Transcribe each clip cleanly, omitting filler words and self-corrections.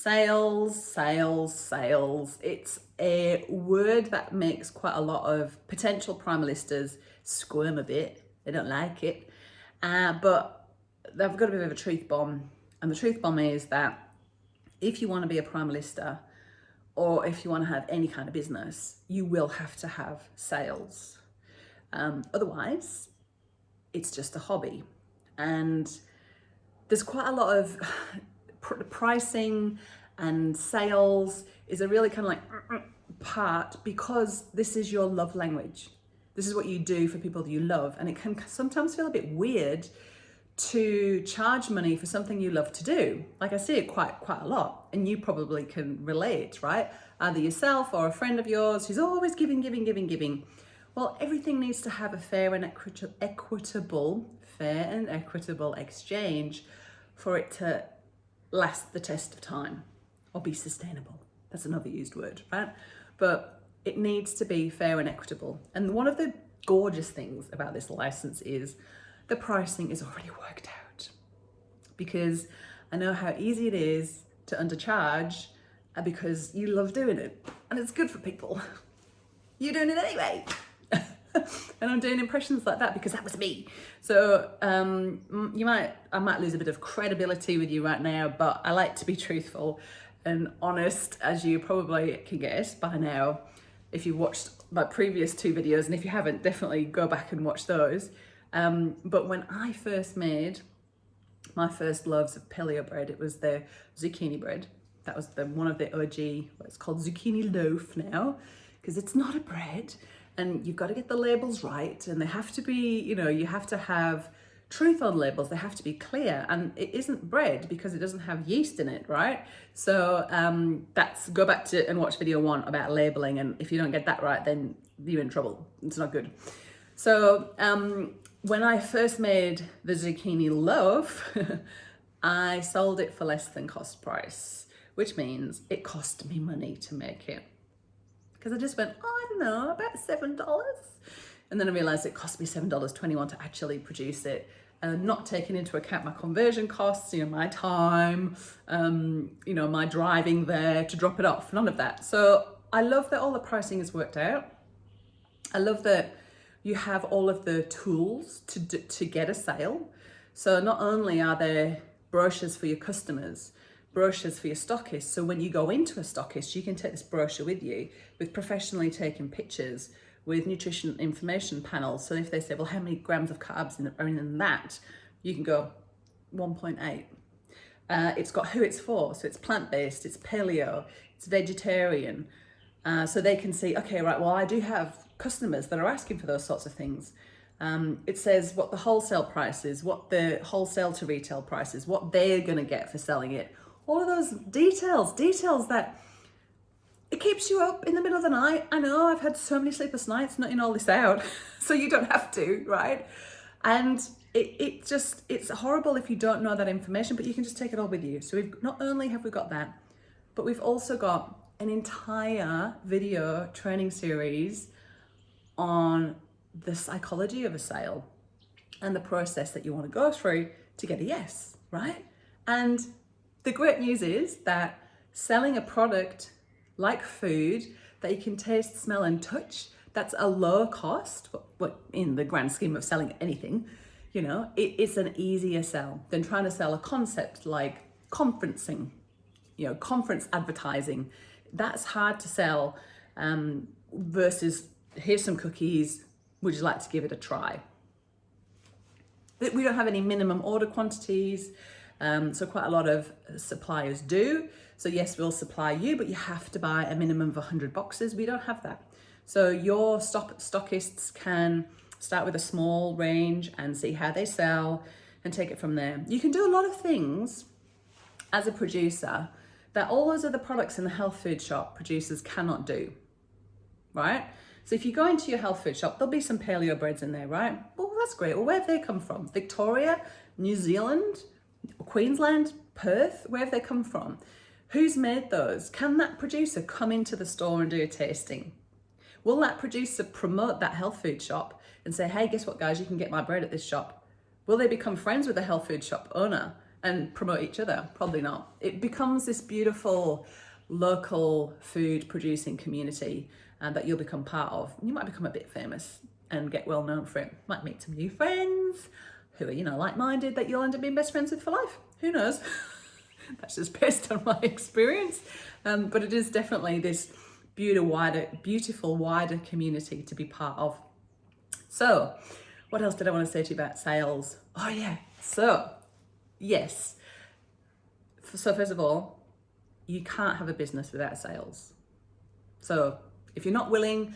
Sales, sales, sales. It's a word that makes quite a lot of potential prime listers squirm a bit. They don't like it. But they've got a bit of a truth bomb. And the truth bomb is that if you want to be a prime lister, or if you want to have any kind of business, you will have to have sales. Otherwise, it's just a hobby. And there's quite a lot of pricing and sales is a really kind of like part, because this is your love language. This is what you do for people that you love. And it can sometimes feel a bit weird to charge money for something you love to do. Like I see it quite a lot, and you probably can relate, right? Either yourself or a friend of yours who's always giving. Well, everything needs to have a fair and equitable exchange for it to last the test of time or be sustainable. That's an overused word, right? But it needs to be fair and equitable. And one of the gorgeous things about this license is the pricing is already worked out, because I know how easy it is to undercharge because you love doing it and it's good for people. You're doing it anyway. And I'm doing impressions like that because that was me. So I might lose a bit of credibility with you right now, but I like to be truthful and honest, as you probably can guess by now if you've watched my previous 2 videos, and if you haven't, definitely go back and watch those. But when I first made my first loaves of paleo bread, it was the zucchini bread. That was one of the OG, it's called zucchini loaf now, because it's not a bread. And you've got to get the labels right, and they have to be, you have to have truth on labels. They have to be clear, and it isn't bread because it doesn't have yeast in it, right? So go back to and watch video 1 about labeling, and if you don't get that right, then you're in trouble. It's not good. So when I first made the zucchini loaf, I sold it for less than cost price, which means it cost me money to make it. Because I just went, I don't know, about $7. And then I realized it cost me $7.21 to actually produce it, not taking into account my conversion costs, my time, my driving there to drop it off, none of that. So I love that all the pricing is worked out. I love that you have all of the tools to get a sale. So not only are there brochures for your customers, brochures for your stockists. So when you go into a stockist, you can take this brochure with you with professionally taken pictures with nutrition information panels. So if they say, well, how many grams of carbs are in that? You can go 1.8. It's got who it's for. So it's plant-based, it's paleo, it's vegetarian. So they can see, okay, right, well, I do have customers that are asking for those sorts of things. It says what the wholesale price is, what the wholesale to retail price is, what they're going to get for selling it. All of those details that it keeps you up in the middle of the night. I know I've had so many sleepless nights nutting all this out, so you don't have to, right? And it's horrible if you don't know that information, but you can just take it all with you. So not only have we got that, but we've also got an entire video training series on the psychology of a sale and the process that you want to go through to get a yes, right? And the great news is that selling a product like food that you can taste, smell, and touch, that's a low cost, but in the grand scheme of selling anything, it's an easier sell than trying to sell a concept like conferencing, conference advertising. That's hard to sell versus here's some cookies, would you like to give it a try? We don't have any minimum order quantities. So quite a lot of suppliers do. So yes, we'll supply you, but you have to buy a minimum of 100 boxes. We don't have that. So your stockists can start with a small range and see how they sell and take it from there. You can do a lot of things as a producer that all those other products in the health food shop producers cannot do, right? So if you go into your health food shop, there'll be some paleo breads in there, right? Well, that's great. Well, where have they come from? Victoria, New Zealand, Queensland, Perth, where have they come from? Who's made those? Can that producer come into the store and do a tasting? Will that producer promote that health food shop and say, hey, guess what, guys, you can get my bread at this shop? Will they become friends with the health food shop owner and promote each other? Probably not. It becomes this beautiful local food producing community that you'll become part of. You might become a bit famous and get well known for it. Might meet some new friends who are, like-minded, that you'll end up being best friends with for life. Who knows? That's just based on my experience. But it is definitely this beautiful, wider community to be part of. So, what else did I want to say to you about sales? Oh yeah, so, yes. So first of all, you can't have a business without sales. So if you're not willing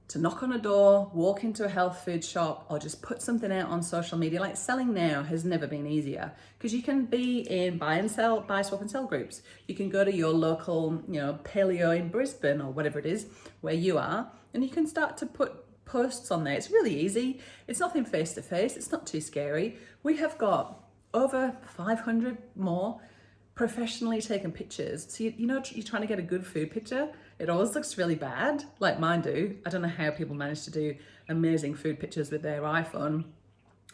to knock on a door, walk into a health food shop, or just put something out on social media, like selling now has never been easier, because you can be in buy, swap and sell groups. You can go to your local, paleo in Brisbane or whatever it is where you are, and you can start to put posts on there. It's really easy. It's nothing face to face. It's not too scary. We have got over 500 more professionally taken pictures. So you're trying to get a good food picture. It always looks really bad, like mine do. I don't know how people manage to do amazing food pictures with their iPhone,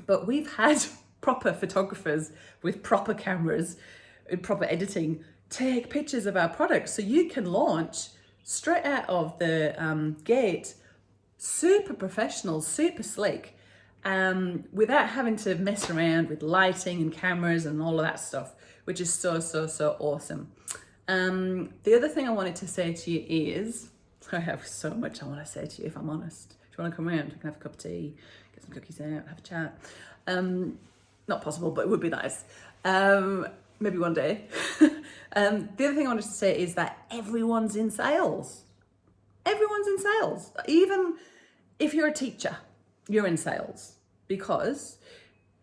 but we've had proper photographers with proper cameras and proper editing take pictures of our products, so you can launch straight out of the gate, super professional, super slick, without having to mess around with lighting and cameras and all of that stuff, which is so awesome. The other thing I wanted to say to you is, I have so much I want to say to you, if I'm honest. If you want to come around, we can have a cup of tea, get some cookies out, have a chat. Not possible, but it would be nice. Maybe one day. The other thing I wanted to say is that everyone's in sales. Everyone's in sales. Even if you're a teacher, you're in sales, because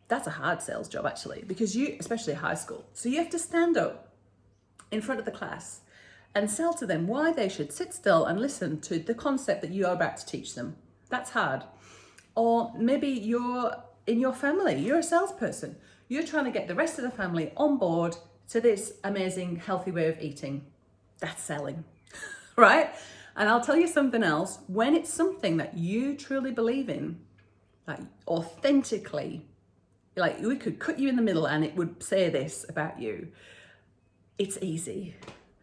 that's a hard sales job actually, because especially high school, so you have to stand up in front of the class and sell to them why they should sit still and listen to the concept that you are about to teach them. That's hard. Or maybe you're in your family, you're a salesperson. You're trying to get the rest of the family on board to this amazing healthy way of eating. That's selling, right? And I'll tell you something else. When it's something that you truly believe in, like authentically, like we could cut you in the middle and it would say this about you, it's easy.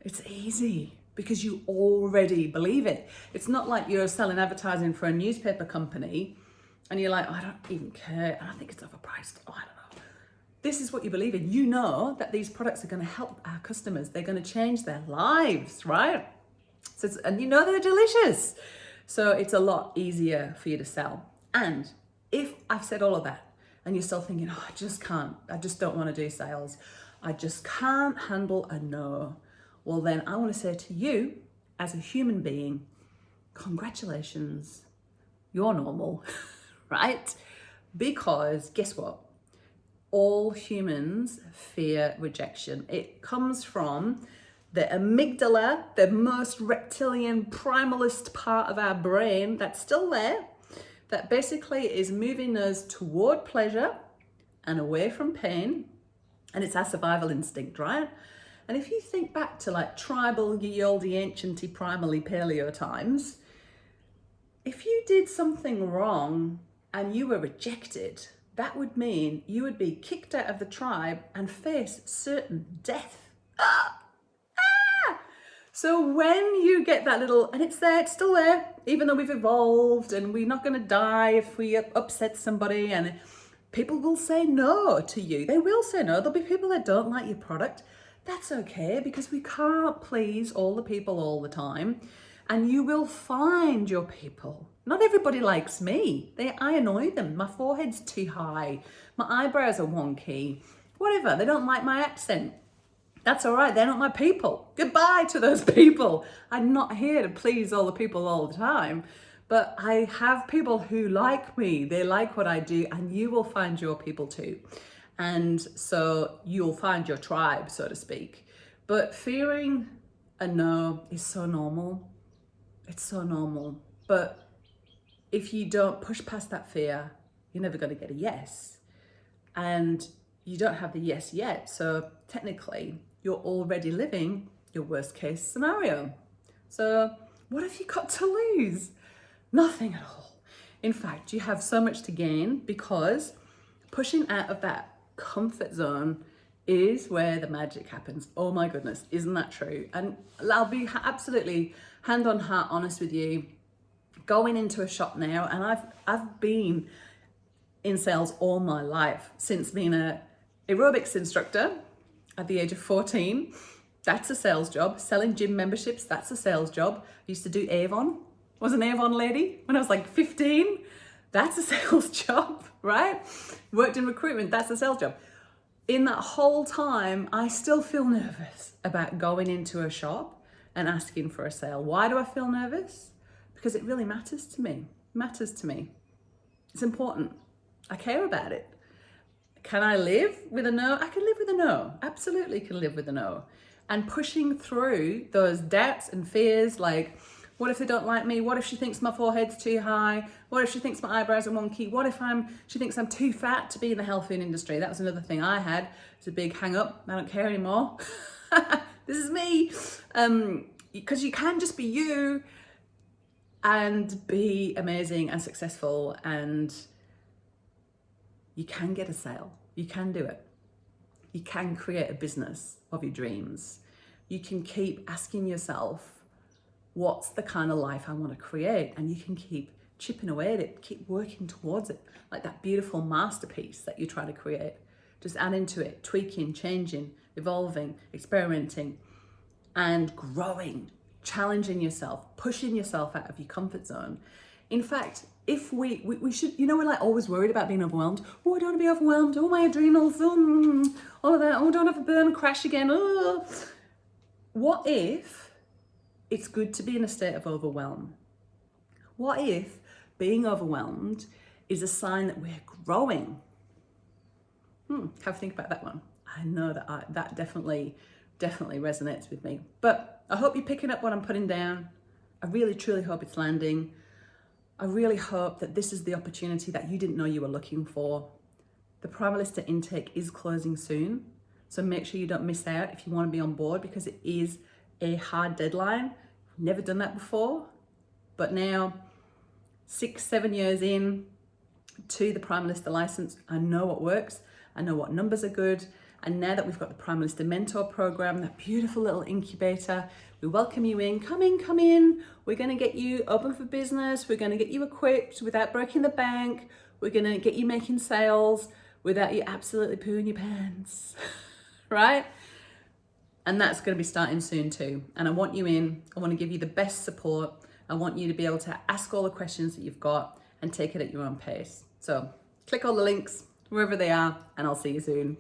It's easy because you already believe it. It's not like you're selling advertising for a newspaper company and you're like, oh, I don't even care. I think it's overpriced. Oh, I don't know. This is what you believe in. You know that these products are going to help our customers. They're going to change their lives, right? So and you know they're delicious. So it's a lot easier for you to sell. And if I've said all of that and you're still thinking, oh, I just don't want to do sales, I just can't handle a no, well then I want to say to you, as a human being, congratulations, you're normal, right? Because guess what? All humans fear rejection. It comes from the amygdala, the most reptilian, primalist part of our brain that's still there, that basically is moving us toward pleasure and away from pain. And it's our survival instinct, right? And if you think back to like tribal, ye olde, ancienty, primally paleo times, if you did something wrong and you were rejected, that would mean you would be kicked out of the tribe and face certain death. So when you get that little, and it's there, it's still there, even though we've evolved and we're not going to die if we upset somebody, and people will say no to you. They will say no. There'll be people that don't like your product. That's okay, because we can't please all the people all the time. And you will find your people. Not everybody likes me. I annoy them. My forehead's too high. My eyebrows are wonky. Whatever. They don't like my accent. That's all right. They're not my people. Goodbye to those people. I'm not here to please all the people all the time. But I have people who like me. They like what I do, and you will find your people too. And so you'll find your tribe, so to speak. But fearing a no is so normal. It's so normal. But if you don't push past that fear, you're never going to get a yes. And you don't have the yes yet. So technically, you're already living your worst case scenario. So what have you got to lose? Nothing at all. In fact, you have so much to gain, because pushing out of that comfort zone is where the magic happens. Oh my goodness, isn't that true? And I'll be absolutely hand on heart honest with you. Going into a shop now, and I've been in sales all my life, since being a aerobics instructor at the age of 14. That's a sales job. Selling gym memberships, that's a sales job. I used to do Avon. Was an Avon lady when I was like 15. That's a sales job, right? Worked in recruitment, that's a sales job. In that whole time, I still feel nervous about going into a shop and asking for a sale. Why do I feel nervous? Because it really matters to me. It matters to me. It's important. I care about it. Can I live with a no? I can live with a no. Absolutely can live with a no. And pushing through those doubts and fears, like, what if they don't like me? What if she thinks my forehead's too high? What if she thinks my eyebrows are wonky? What if she thinks I'm too fat to be in the health food industry? That was another thing I had. It's a big hang up. I don't care anymore. This is me. Because you can just be you and be amazing and successful, and you can get a sale. You can do it. You can create a business of your dreams. You can keep asking yourself, what's the kind of life I want to create? And you can keep chipping away at it, keep working towards it, like that beautiful masterpiece that you try to create. Just add into it, tweaking, changing, evolving, experimenting, and growing, challenging yourself, pushing yourself out of your comfort zone. In fact, if we should, we're like always worried about being overwhelmed. Oh, I don't want to be overwhelmed. Oh, my adrenals. All of that. Oh, don't have a burn crash again. Oh. What if it's good to be in a state of overwhelm? What if being overwhelmed is a sign that we're growing? Have a think about that one. I know that that definitely resonates with me. But I hope you're picking up what I'm putting down. I really, truly hope it's landing. I really hope that this is the opportunity that you didn't know you were looking for. The Primalista intake is closing soon, so make sure you don't miss out if you want to be on board, because it is a hard deadline. Never done that before, but now 6-7 years in to the Primalista license, I know what works. I know what numbers are good. And now that we've got the Primalista Mentor Program, that beautiful little incubator, we welcome you in. Come in. We're going to get you open for business. We're going to get you equipped without breaking the bank. We're going to get you making sales without you absolutely pooing your pants, right? And that's going to be starting soon too. And I want you in. I want to give you the best support. I want you to be able to ask all the questions that you've got and take it at your own pace. So click all the links wherever they are, and I'll see you soon.